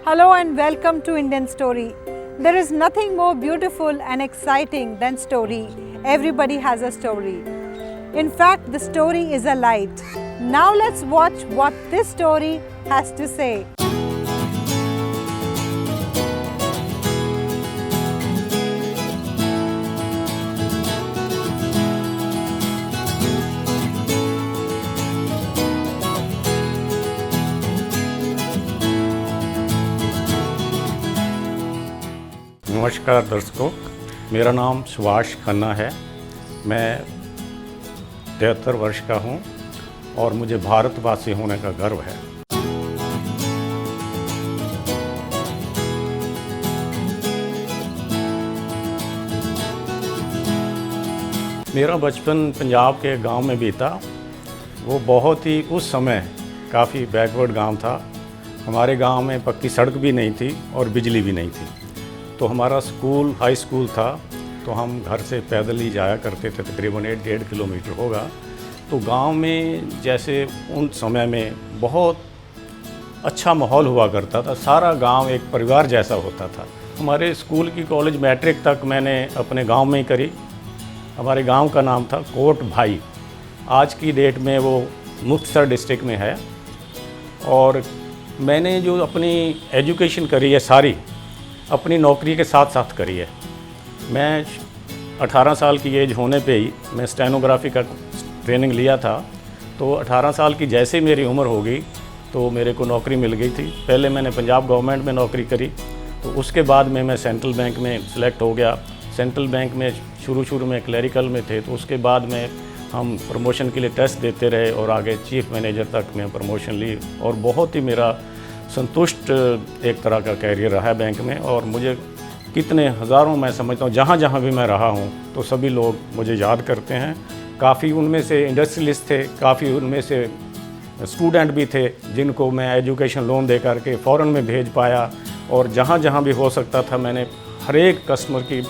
Hello and welcome to Indian Story. There is nothing more beautiful and exciting than story. Everybody has a story. In fact, the story is a light. Now let's watch what this story has to say. नमस्कार दर्शकों, मेरा नाम सुभाष खन्ना है। मैं 73 वर्ष का हूं और मुझे भारतवासी होने का गर्व है। मेरा बचपन पंजाब के गांव में बीता। वो बहुत ही उस समय काफ़ी बैकवर्ड गांव था। हमारे गांव में पक्की सड़क भी नहीं थी और बिजली भी नहीं थी। तो हमारा स्कूल हाई स्कूल था, तो हम घर से पैदल ही जाया करते थे। तकरीबन 1.5 किलोमीटर होगा। तो गांव में जैसे उन समय में बहुत अच्छा माहौल हुआ करता था। सारा गांव एक परिवार जैसा होता था। हमारे स्कूल की कॉलेज मैट्रिक तक मैंने अपने गांव में ही करी। हमारे गांव का नाम था कोट भाई। आज की डेट में वो मुक्तसर डिस्ट्रिक्ट में है। और मैंने जो अपनी एजुकेशन करी है सारी अपनी नौकरी के साथ साथ करी है। मैं 18 साल की एज होने पे ही मैं स्टेनोग्राफी का ट्रेनिंग लिया था। तो 18 साल की जैसे ही मेरी उम्र हो गई तो मेरे को नौकरी मिल गई थी। पहले मैंने पंजाब गवर्नमेंट में नौकरी करी, तो उसके बाद में मैं सेंट्रल बैंक में सिलेक्ट हो गया। सेंट्रल बैंक में शुरू में क्लरिकल में थे, तो उसके बाद में हम प्रमोशन के लिए टेस्ट देते रहे और आगे चीफ मैनेजर तक में प्रमोशन ली। और बहुत ही मेरा संतुष्ट एक तरह का कैरियर रहा है बैंक में। और मुझे कितने हज़ारों, मैं समझता हूँ जहाँ जहाँ भी मैं रहा हूँ तो सभी लोग मुझे याद करते हैं। काफ़ी उनमें से इंडस्ट्रियलिस्ट थे, काफ़ी उनमें से स्टूडेंट भी थे जिनको मैं एजुकेशन लोन दे करके फ़ॉरेन में भेज पाया। और जहाँ जहाँ भी हो सकता था मैंने हर एक कस्टमर की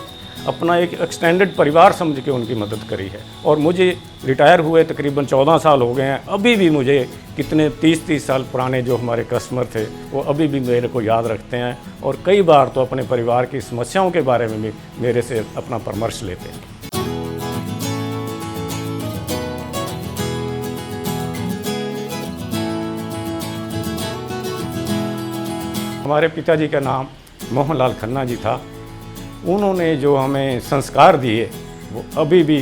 अपना एक एक्सटेंडेड परिवार समझ के उनकी मदद करी है। और मुझे रिटायर हुए तकरीबन 14 साल हो गए हैं। अभी भी मुझे कितने 30 साल पुराने जो हमारे कस्टमर थे वो अभी भी मेरे को याद रखते हैं। और कई बार तो अपने परिवार की समस्याओं के बारे में भी मेरे से अपना परामर्श लेते हैं। हमारे पिताजी का नाम मोहनलाल खन्ना जी था। उन्होंने जो हमें संस्कार दिए वो अभी भी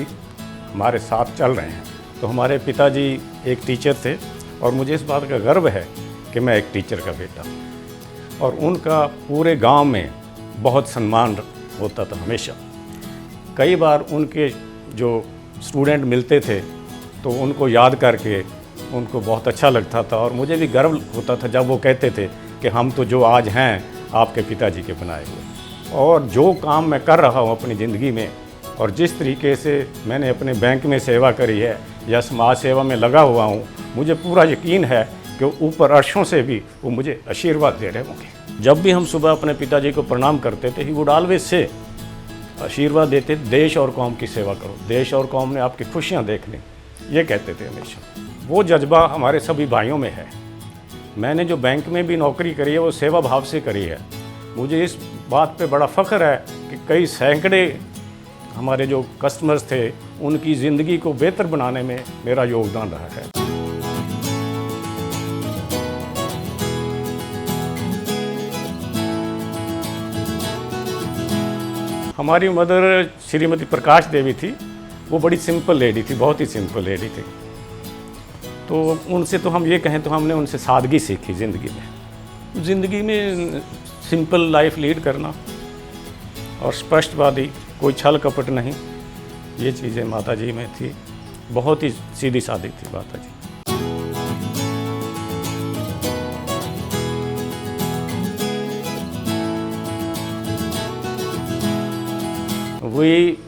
हमारे साथ चल रहे हैं। तो हमारे पिताजी एक टीचर थे और मुझे इस बात का गर्व है कि मैं एक टीचर का बेटा हूँ। और उनका पूरे गांव में बहुत सम्मान होता था हमेशा। कई बार उनके जो स्टूडेंट मिलते थे तो उनको याद करके उनको बहुत अच्छा लगता था। और मुझे भी गर्व होता था जब वो कहते थे कि हम तो जो आज हैं आपके पिताजी के बनाए हुए। और जो काम मैं कर रहा हूँ अपनी ज़िंदगी में और जिस तरीके से मैंने अपने बैंक में सेवा करी है या समाज सेवा में लगा हुआ हूँ, मुझे पूरा यकीन है कि ऊपर अर्शों से भी वो मुझे आशीर्वाद दे रहे होंगे। जब भी हम सुबह अपने पिताजी को प्रणाम करते थे, ही वुड ऑलवेज से आशीर्वाद देते, देश और कौम की सेवा करो, देश और कौम ने आपकी खुशियाँ देख ली, ये कहते थे हमेशा। वो जज्बा हमारे सभी भाइयों में है। मैंने जो बैंक में भी नौकरी करी है वो सेवा भाव से करी है। मुझे इस बात पे बड़ा फ़ख्र है कि कई सैकड़े हमारे जो कस्टमर्स थे उनकी ज़िंदगी को बेहतर बनाने में मेरा योगदान रहा है। हमारी मदर श्रीमती प्रकाश देवी थी। वो बड़ी सिंपल लेडी थी, बहुत ही सिंपल लेडी थी। तो उनसे तो हम ये कहें तो हमने उनसे सादगी सीखी ज़िंदगी में सिंपल लाइफ लीड करना और स्पष्टवादी, कोई छल कपट नहीं, ये चीज़ें माता जी में थी। बहुत ही सीधी सादी थी माता जी। We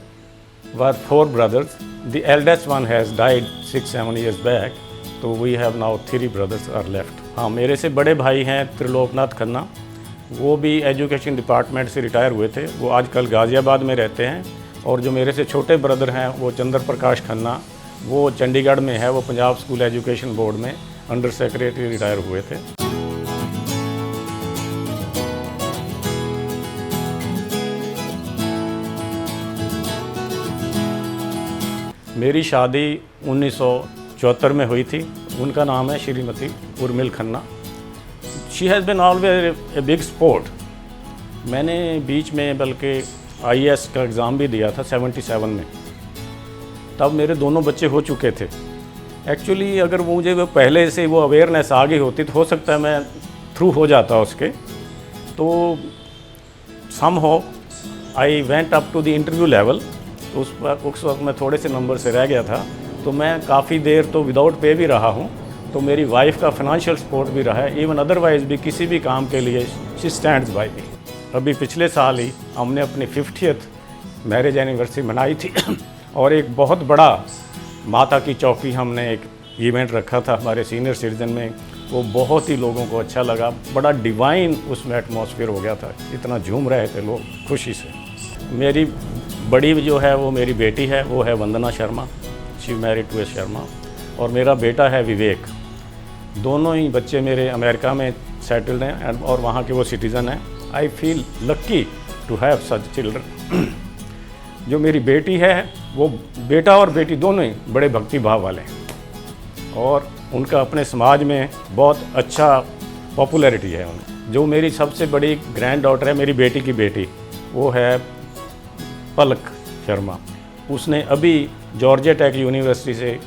were 4 brothers. The eldest one has died 6-7 years back. तो we have now 3 brothers are left. हाँ, मेरे से बड़े भाई हैं त्रिलोकनाथ खन्ना। वो भी एजुकेशन डिपार्टमेंट से रिटायर हुए थे। वो आजकल गाज़ियाबाद में रहते हैं। और जो मेरे से छोटे ब्रदर हैं वो चंद्र प्रकाश खन्ना, वो चंडीगढ़ में है। वो पंजाब स्कूल एजुकेशन बोर्ड में अंडर सेक्रेटरी रिटायर हुए थे। मेरी शादी 1974 में हुई थी। उनका नाम है Shrimati Urmil Khanna. She has been always a big sport. मैंने बीच में बल्कि IAS का एग्ज़ाम भी दिया था 77 में। तब मेरे दोनों बच्चे हो चुके थे। एक्चुअली अगर मुझे वो पहले से वो अवेयरनेस आ गई होती तो हो सकता है मैं थ्रू हो जाता उसके। तो somehow I went up to the interview level. उस वक्त मैं थोड़े से नंबर से रह गया था, तो मैं काफ़ी देर तो विदाउट पे भी रहा हूँ। तो मेरी वाइफ का फाइनेंशियल सपोर्ट भी रहा है। इवन अदरवाइज़ भी किसी भी काम के लिए शी स्टैंड्स बाय मी। अभी पिछले साल ही हमने अपनी 50th मैरिज एनिवर्सरी मनाई थी और एक बहुत बड़ा माता की चौकी हमने एक इवेंट रखा था हमारे सीनियर सिटीजन में। वो बहुत ही लोगों को अच्छा लगा। बड़ा डिवाइन उसमें एटमॉस्फेयर हो गया था। इतना झूम रहे थे लोग खुशी से। मेरी बड़ी जो है वो मेरी बेटी है, वो है वंदना शर्मा। शी मैरिड टू ए शर्मा। और मेरा बेटा है विवेक। दोनों ही बच्चे मेरे अमेरिका में सेटल्ड हैं और वहाँ के वो सिटीज़न हैं। I feel lucky to have such children. जो मेरी बेटी है वो बेटा और बेटी दोनों ही बड़े भक्ति भाव वाले हैं और उनका अपने समाज में बहुत अच्छा पॉपुलैरिटी है उन्हें। जो मेरी सबसे बड़ी ग्रैंड डॉटर है, मेरी बेटी की बेटी, वो है पलक शर्मा। उसने अभी जॉर्जिया टेक यूनिवर्सिटी से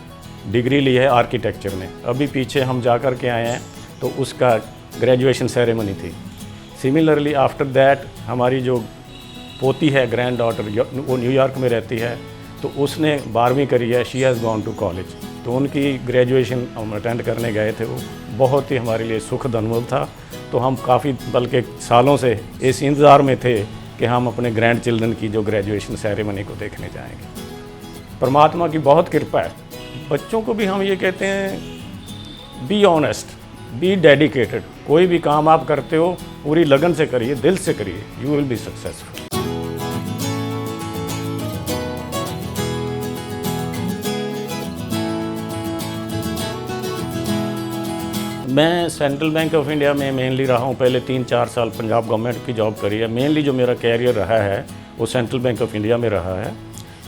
डिग्री ली है आर्किटेक्चर में। अभी पीछे हम जा कर के आए हैं तो उसका ग्रेजुएशन सेरेमनी थी। सिमिलरली आफ्टर दैट हमारी जो पोती है ग्रैंड डॉटर, वो न्यूयॉर्क में रहती है, तो उसने 12वीं करी है। She has gone to college. तो उनकी ग्रेजुएशन हम अटेंड करने गए थे। वो बहुत ही हमारे लिए सुखद अनुभव था। तो हम काफ़ी बल्कि सालों से इस इंतज़ार में थे कि हम अपने ग्रैंड चिल्ड्रन की जो ग्रेजुएशन सेरेमनी को देखने जाएंगे। परमात्मा की बहुत कृपा है। बच्चों को भी हम ये कहते हैं, बी ऑनेस्ट, बी डेडिकेटेड। कोई भी काम आप करते हो पूरी लगन से करिए, दिल से करिए, यू विल बी सक्सेसफुल। मैं सेंट्रल बैंक ऑफ इंडिया में मेनली रहा हूँ। पहले 3-4 साल पंजाब गवर्नमेंट की जॉब करी है। मेनली जो मेरा कैरियर रहा है वो सेंट्रल बैंक ऑफ इंडिया में रहा है।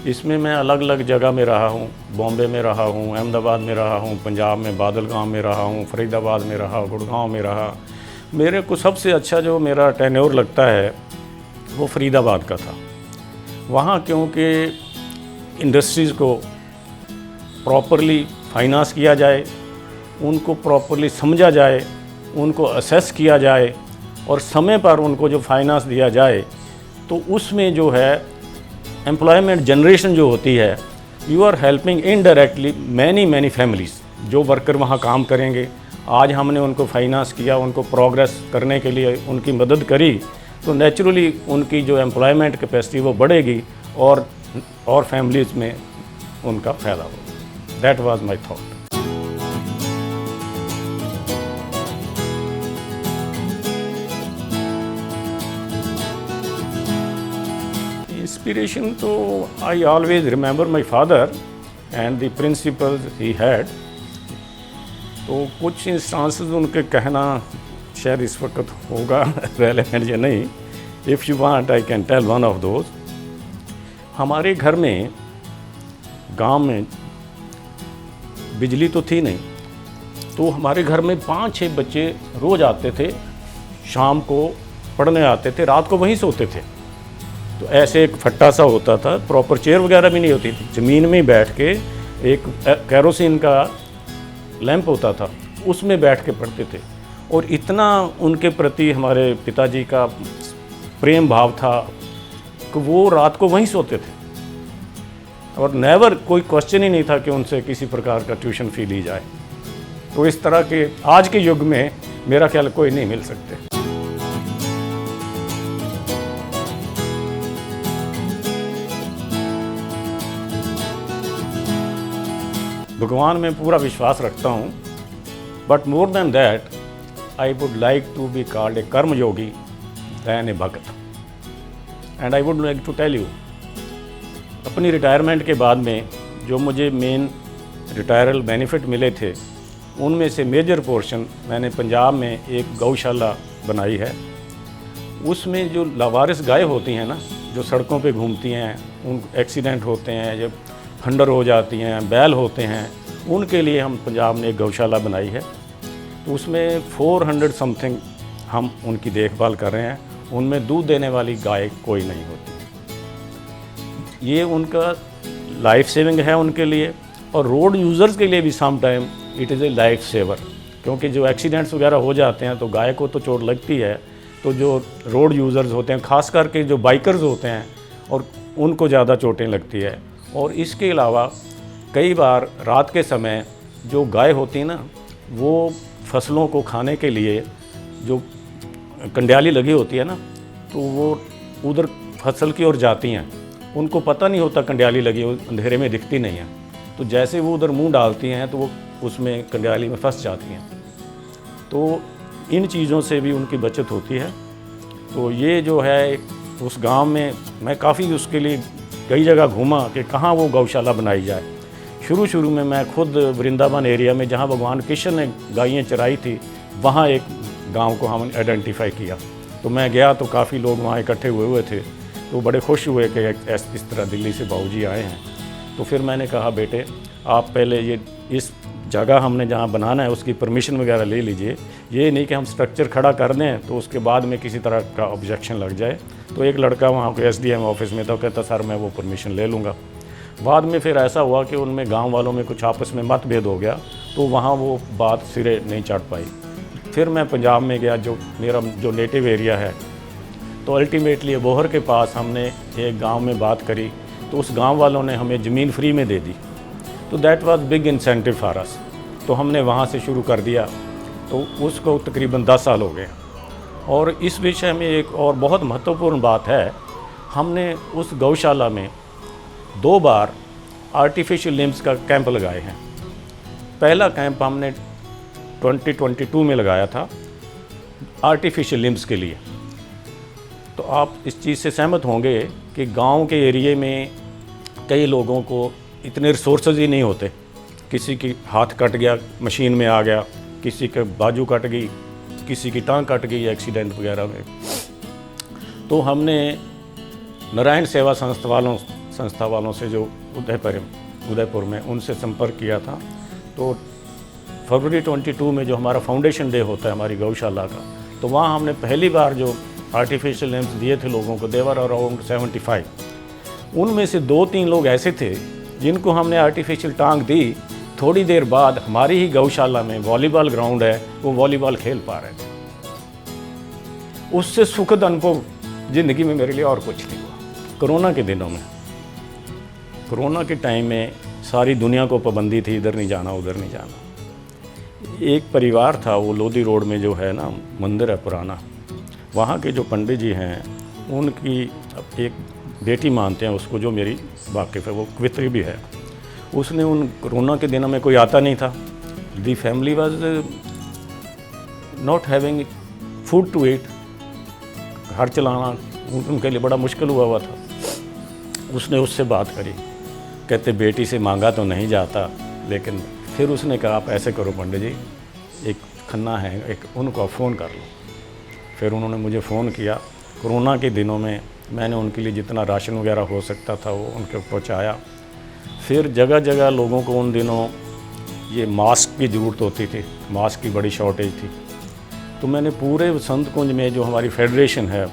इसमें मैं अलग अलग जगह में रहा हूँ। बॉम्बे में रहा हूँ, अहमदाबाद में रहा हूँ, पंजाब में बादलगांव में रहा हूँ, फरीदाबाद में रहा, गुड़गांव में रहा। मेरे को सबसे अच्छा जो मेरा टेन्योर लगता है वो फरीदाबाद का था। वहाँ क्योंकि इंडस्ट्रीज़ को प्रॉपरली फाइनेंस किया जाए, उनको प्रॉपरली समझा जाए, उनको असेस किया जाए और समय पर उनको जो फाइनेंस दिया जाए, तो उसमें जो है एम्प्लॉयमेंट जनरेशन जो होती है, you are helping indirectly many families जो वर्कर वहाँ काम करेंगे। आज हमने उनको फाइनेंस किया, उनको प्रोग्रेस करने के लिए उनकी मदद करी, तो नेचुरली उनकी जो एम्प्लॉयमेंट कैपेसिटी वो बढ़ेगी और फैमिलीज़ में उनका फ़ायदा होगा। That was my thought. Inspiration, तो I always remember my father and the principles he had। तो कुछ इंस्टांसेस उनके कहना शायद इस वक्त होगा रेलेवेंट या नहीं। If you want I can tell one of those. हमारे घर में गांव में बिजली तो थी नहीं, तो हमारे घर में 5-6 बच्चे रोज़ आते थे, शाम को पढ़ने आते थे, रात को वहीं सोते थे। तो ऐसे एक फट्टा सा होता था, प्रॉपर चेयर वगैरह भी नहीं होती थी, ज़मीन में ही बैठ के एक कैरोसिन का लैंप होता था, उसमें बैठ के पढ़ते थे। और इतना उनके प्रति हमारे पिताजी का प्रेम भाव था कि वो रात को वहीं सोते थे और नेवर कोई क्वेश्चन ही नहीं था कि उनसे किसी प्रकार का ट्यूशन फ़ी ली जाए। तो इस तरह के आज के युग में मेरा ख्याल कोई नहीं मिल सकते। भगवान में पूरा विश्वास रखता हूँ, but more than that I would like to be called a karma yogi than a bhakt. And I would like to tell you, अपनी रिटायरमेंट के बाद में जो मुझे मेन रिटायरल बेनिफिट मिले थे, उनमें से मेजर पोर्शन मैंने पंजाब में एक गौशाला बनाई है। उसमें जो लावारिस गाय होती हैं ना, जो सड़कों पे घूमती हैं, उन एक्सीडेंट होते हैं, जब खंडर हो जाती हैं, बैल होते हैं, उनके लिए हम पंजाब ने एक गौशाला बनाई है। तो उसमें 400 समथिंग हम उनकी देखभाल कर रहे हैं। उनमें दूध देने वाली गाय कोई नहीं होती। ये उनका लाइफ सेविंग है उनके लिए, और रोड यूज़र्स के लिए भी some time it is a life saver, क्योंकि जो एक्सीडेंट्स वगैरह हो जाते हैं तो गाय को तो चोट लगती है, तो जो रोड यूज़र्स होते हैं, ख़ास करके जो बाइकर्स होते हैं, और उनको ज़्यादा चोटें लगती है। और इसके अलावा कई बार रात के समय जो गाय होती है ना, वो फसलों को खाने के लिए जो कंडियाली लगी होती है ना, तो वो उधर फसल की ओर जाती हैं। उनको पता नहीं होता कंडियाली लगी, अंधेरे में दिखती नहीं है, तो जैसे वो उधर मुंह डालती हैं तो वो उसमें कंडियाली में फंस जाती हैं। तो इन चीज़ों से भी उनकी बचत होती है। तो ये जो है उस गांव में मैं काफ़ी उसके लिए कई जगह घूमा कि कहाँ वो गौशाला बनाई जाए। शुरू में मैं खुद वृंदावन एरिया में, जहाँ भगवान कृष्ण ने गायें चराई थी, वहाँ एक गांव को हम आइडेंटिफाई किया। तो मैं गया तो काफ़ी लोग वहाँ इकट्ठे हुए थे, तो बड़े खुश हुए कि इस तरह दिल्ली से बाबूजी आए हैं। तो फिर मैंने कहा, बेटे आप पहले ये इस जगह हमने जहाँ बनाना है उसकी परमिशन वगैरह ले लीजिए। ये नहीं कि हम स्ट्रक्चर खड़ा कर दें तो उसके बाद में किसी तरह का ऑब्जेक्शन लग जाए। तो एक लड़का वहाँ को SDM ऑफिस में था, कहता सर मैं वो परमिशन ले लूँगा। बाद में फिर ऐसा हुआ कि उनमें गांव वालों में कुछ आपस में मतभेद हो गया, तो वहाँ वो बात सिरे नहीं चढ़ पाई। फिर मैं पंजाब में गया, जो मेरा जो नेटिव एरिया है, तो अल्टीमेटली बोहर के पास हमने एक गांव में बात करी, तो उस गांव वालों ने हमें ज़मीन फ्री में दे दी। तो that was big incentive for us. तो हमने वहाँ से शुरू कर दिया, तो उसको तकरीबन 10 साल हो गए। और इस विषय में एक और बहुत महत्वपूर्ण बात है, हमने उस गौशाला में 2 बार आर्टिफिशियल लिम्स का कैंप लगाए हैं। पहला कैंप हमने 2022 में लगाया था आर्टिफिशियल लिम्स के लिए। तो आप इस चीज़ से सहमत होंगे कि गांव के एरिए में कई लोगों को इतने रिसोर्सेज ही नहीं होते। किसी की हाथ कट गया, मशीन में आ गया, किसी के बाजू कट गई, किसी की टांग कट गई एक्सीडेंट वगैरह में। तो हमने नारायण सेवा संस्था वालों से जो उदयपुर में उनसे संपर्क किया था। तो फरवरी 22 में जो हमारा फाउंडेशन डे होता है हमारी गौशाला का, तो वहाँ हमने पहली बार जो आर्टिफिशियल लिम्स दिए थे लोगों को, देवर अराउंड 75। उनमें से 2-3 लोग ऐसे थे जिनको हमने आर्टिफिशियल टांग दी। थोड़ी देर बाद हमारी ही गौशाला में वॉलीबॉल ग्राउंड है, वो वॉलीबॉल खेल पा रहे थे। उससे सुखद अनुभव ज़िंदगी में मेरे लिए और कुछ नहीं हुआ। कोरोना के दिनों में, कोरोना के टाइम में सारी दुनिया को पाबंदी थी, इधर नहीं जाना उधर नहीं जाना। एक परिवार था, वो लोधी रोड में जो है ना मंदिर है पुराना, वहाँ के जो पंडित जी हैं उनकी एक बेटी मानते हैं उसको, जो मेरी वाकिफ़ है, वो कवित्री भी है। उसने उन कोरोना के दिनों में कोई आता नहीं था। The family was not having food to eat, घर चलाना उनके लिए बड़ा मुश्किल हुआ था। उसने उससे बात करी, कहते बेटी से मांगा तो नहीं जाता, लेकिन फिर उसने कहा आप ऐसे करो पंडित जी, एक खन्ना है एक, उनको फ़ोन कर लो। फिर उन्होंने मुझे फ़ोन किया। कोरोना के दिनों में मैंने उनके लिए जितना राशन वगैरह हो सकता था वो उनके पहुंचाया। फिर जगह जगह लोगों को उन दिनों ये मास्क की ज़रूरत होती थी, मास्क की बड़ी शॉर्टेज थी। तो मैंने पूरे संत कुंज में जो हमारी फेडरेशन है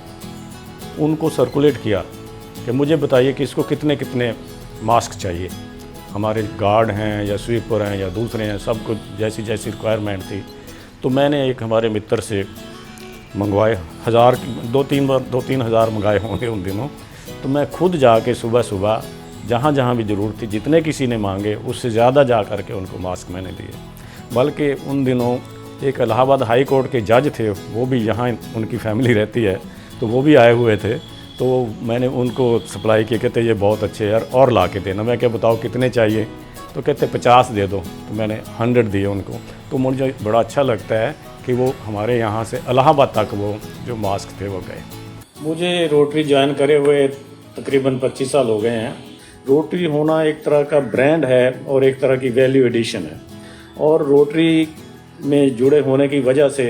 उनको सर्कुलेट किया कि मुझे बताइए कि इसको कितने कितने मास्क चाहिए। हमारे गार्ड हैं या स्वीपर हैं या दूसरे हैं, सबको जैसी जैसी रिक्वायरमेंट थी। तो मैंने एक हमारे मित्र से मंगवाए, 2-3 हज़ार मंगाए होंगे उन दिनों। तो मैं खुद जाके सुबह सुबह जहाँ जहाँ भी ज़रूरत थी, जितने किसी ने मांगे उससे ज़्यादा जा कर के उनको मास्क मैंने दिए। बल्कि उन दिनों एक इलाहाबाद हाई कोर्ट के जज थे, वो भी यहाँ उनकी फैमिली रहती है, तो वो भी आए हुए थे। तो मैंने उनको सप्लाई किए, कहते ये बहुत अच्छे यार और ला के देना। मैं क्या बताओ कितने चाहिए, तो कहते 50 दे दो। तो मैंने 100 दिए उनको। तो मुझे बड़ा अच्छा लगता है कि वो हमारे यहाँ से इलाहाबाद तक वो जो मास्क थे वो गए। मुझे रोटरी ज्वाइन करे हुए तकरीबन 25 साल हो गए हैं। रोटरी होना एक तरह का ब्रांड है और एक तरह की वैल्यू एडिशन है। और रोटरी में जुड़े होने की वजह से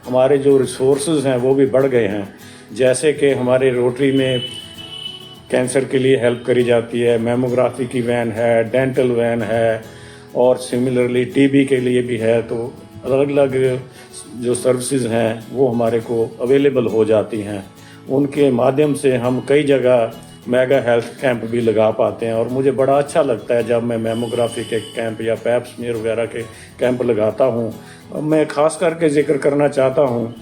हमारे जो रिसोर्सेज हैं वो भी बढ़ गए हैं। जैसे कि हमारे रोटरी में कैंसर के लिए हेल्प करी जाती है, मैमोग्राफी की वैन है, डेंटल वैन है और सिमिलरली टीबी के लिए भी है। तो अलग अलग जो सर्विसेज हैं वो हमारे को अवेलेबल हो जाती हैं। उनके माध्यम से हम कई जगह मेगा हेल्थ कैंप भी लगा पाते हैं और मुझे बड़ा अच्छा लगता है जब मैं मैमोग्राफी के कैंप या पैप स्मीयर वगैरह के कैंप लगाता हूँ। मैं ख़ास करके जिक्र करना चाहता हूँ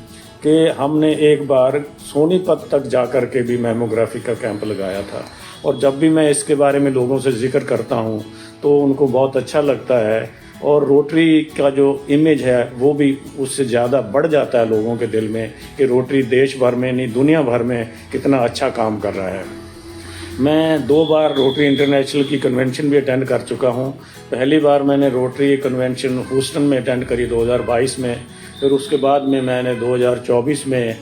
कि हमने एक बार सोनीपत तक जा कर के भी मैमोग्राफी का कैंप लगाया था और जब भी मैं इसके बारे में लोगों से जिक्र करता हूँ तो उनको बहुत अच्छा लगता है और रोटरी का जो इमेज है वो भी उससे ज़्यादा बढ़ जाता है लोगों के दिल में कि रोटरी देश भर में नहीं दुनिया भर में कितना अच्छा काम कर रहा है। मैं 2 बार रोटरी इंटरनेशनल की कन्वेंशन भी अटेंड कर चुका हूँ। पहली बार मैंने रोटरी कन्वेंशन ह्यूस्टन में अटेंड करी 2022 में, फिर उसके बाद में मैंने 2024 में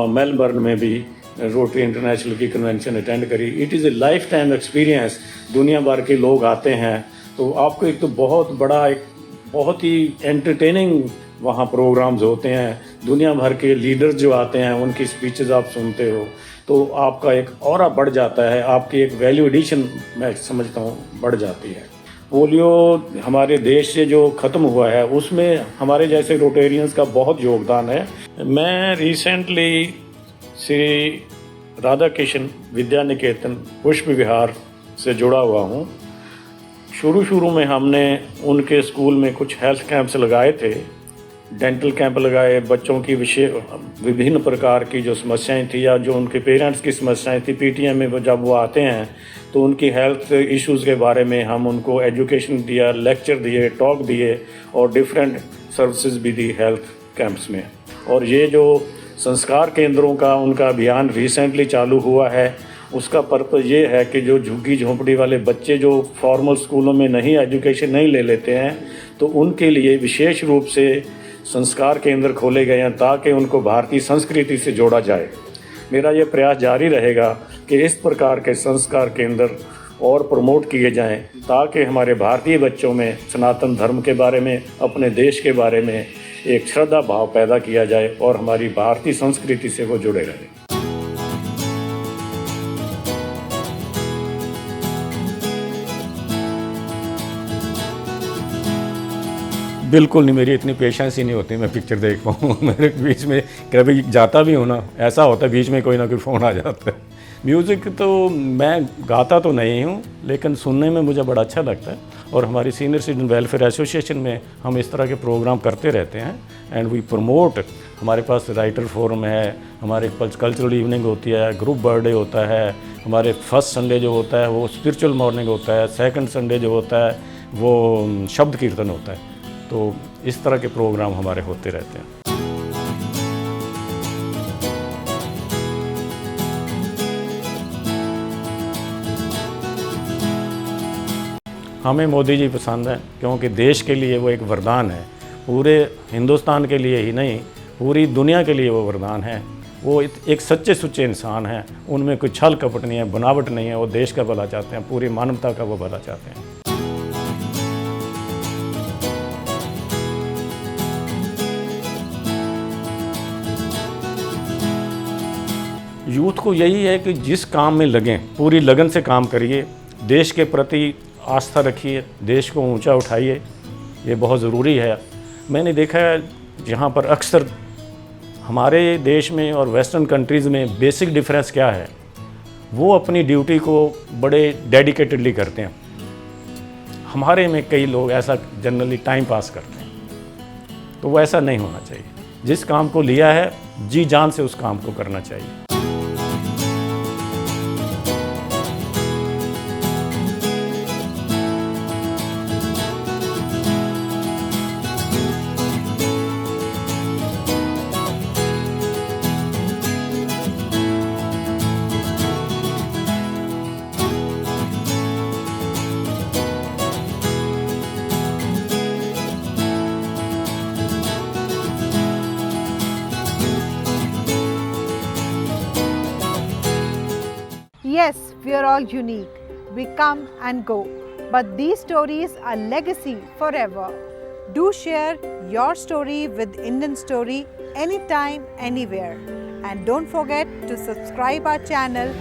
मेलबर्न में भी रोटरी इंटरनेशनल की कन्वेंशन अटेंड करी। It is a life time experience. दुनिया भर के लोग आते हैं तो आपको एक तो बहुत बड़ा एक बहुत ही एंटरटेनिंग वहाँ प्रोग्राम्स होते हैं। दुनिया भर के लीडर्स जो आते हैं उनकी स्पीचेस आप सुनते हो तो आपका एक ऑरा बढ़ जाता है, आपकी एक वैल्यू एडिशन मैं समझता हूँ बढ़ जाती है। पोलियो हमारे देश से जो ख़त्म हुआ है उसमें हमारे जैसे रोटेरियंस का बहुत योगदान है। मैं रिसेंटली श्री राधा कृष्ण विद्या निकेतन पुष्प विहार से जुड़ा हुआ हूँ। शुरू में हमने उनके स्कूल में कुछ हेल्थ कैंप्स लगाए थे, डेंटल कैंप लगाए, बच्चों की विभिन्न प्रकार की जो समस्याएं थी या जो उनके पेरेंट्स की समस्याएं थी, पीटीएम में जब वो आते हैं तो उनकी हेल्थ इश्यूज़ के बारे में हम उनको एजुकेशन दिया, लेक्चर दिए, टॉक दिए और डिफरेंट सर्विसेज भी दी हेल्थ कैंप्स में। और ये जो संस्कार केंद्रों का उनका अभियान रिसेंटली चालू हुआ है उसका पर्पज़ ये है कि जो झुग्गी झोंपड़ी वाले बच्चे जो फॉर्मल स्कूलों में एजुकेशन नहीं ले लेते हैं तो उनके लिए विशेष रूप से संस्कार केंद्र खोले गए हैं ताकि उनको भारतीय संस्कृति से जोड़ा जाए। मेरा ये प्रयास जारी रहेगा कि इस प्रकार के संस्कार केंद्र और प्रमोट किए जाएं ताकि हमारे भारतीय बच्चों में सनातन धर्म के बारे में, अपने देश के बारे में एक श्रद्धा भाव पैदा किया जाए और हमारी भारतीय संस्कृति से वो जुड़े रहें। बिल्कुल नहीं, मेरी इतनी पेशेंस ही नहीं होती मैं पिक्चर देख पाऊँ। मेरे बीच में कभी जाता भी हूँ ना, ऐसा होता है बीच में कोई ना कोई फ़ोन आ जाता है। म्यूज़िक तो मैं गाता तो नहीं हूँ लेकिन सुनने में मुझे बड़ा अच्छा लगता है और हमारी सीनियर सिटीजन वेलफेयर एसोसिएशन में हम इस तरह के प्रोग्राम करते रहते हैं एंड वी प्रमोट। हमारे पास राइटर फोरम है, हमारे कल्चरल इवनिंग होती है, ग्रुप बर्थडे होता है, हमारे फर्स्ट संडे जो होता है वो स्पिरिचुअल मॉर्निंग होता है, सेकंड संडे जो होता है वो शब्द कीर्तन होता है। तो इस तरह के प्रोग्राम हमारे होते रहते हैं। हमें मोदी जी पसंद है क्योंकि देश के लिए वो एक वरदान है, पूरे हिंदुस्तान के लिए ही नहीं पूरी दुनिया के लिए वो वरदान है। वो एक सच्चे सुच्चे इंसान हैं, उनमें कोई छल कपट नहीं है, बनावट नहीं है। वो देश का भला चाहते हैं, पूरी मानवता का वो भला चाहते हैं। यूथ को यही है कि जिस काम में लगें पूरी लगन से काम करिए, देश के प्रति आस्था रखिए, देश को ऊंचा उठाइए, ये बहुत ज़रूरी है। मैंने देखा है जहाँ पर अक्सर हमारे देश में और वेस्टर्न कंट्रीज़ में बेसिक डिफरेंस क्या है, वो अपनी ड्यूटी को बड़े डेडिकेटेडली करते हैं। हमारे में कई लोग ऐसा जनरली टाइम पास करते हैं, तो वो ऐसा नहीं होना चाहिए। जिस काम को लिया है जी जान से उस काम को करना चाहिए। Yes, we are all unique. We come and go. But these stories are legacy forever. Do share your story with Indian Story anytime, anywhere. And don't forget to subscribe our channel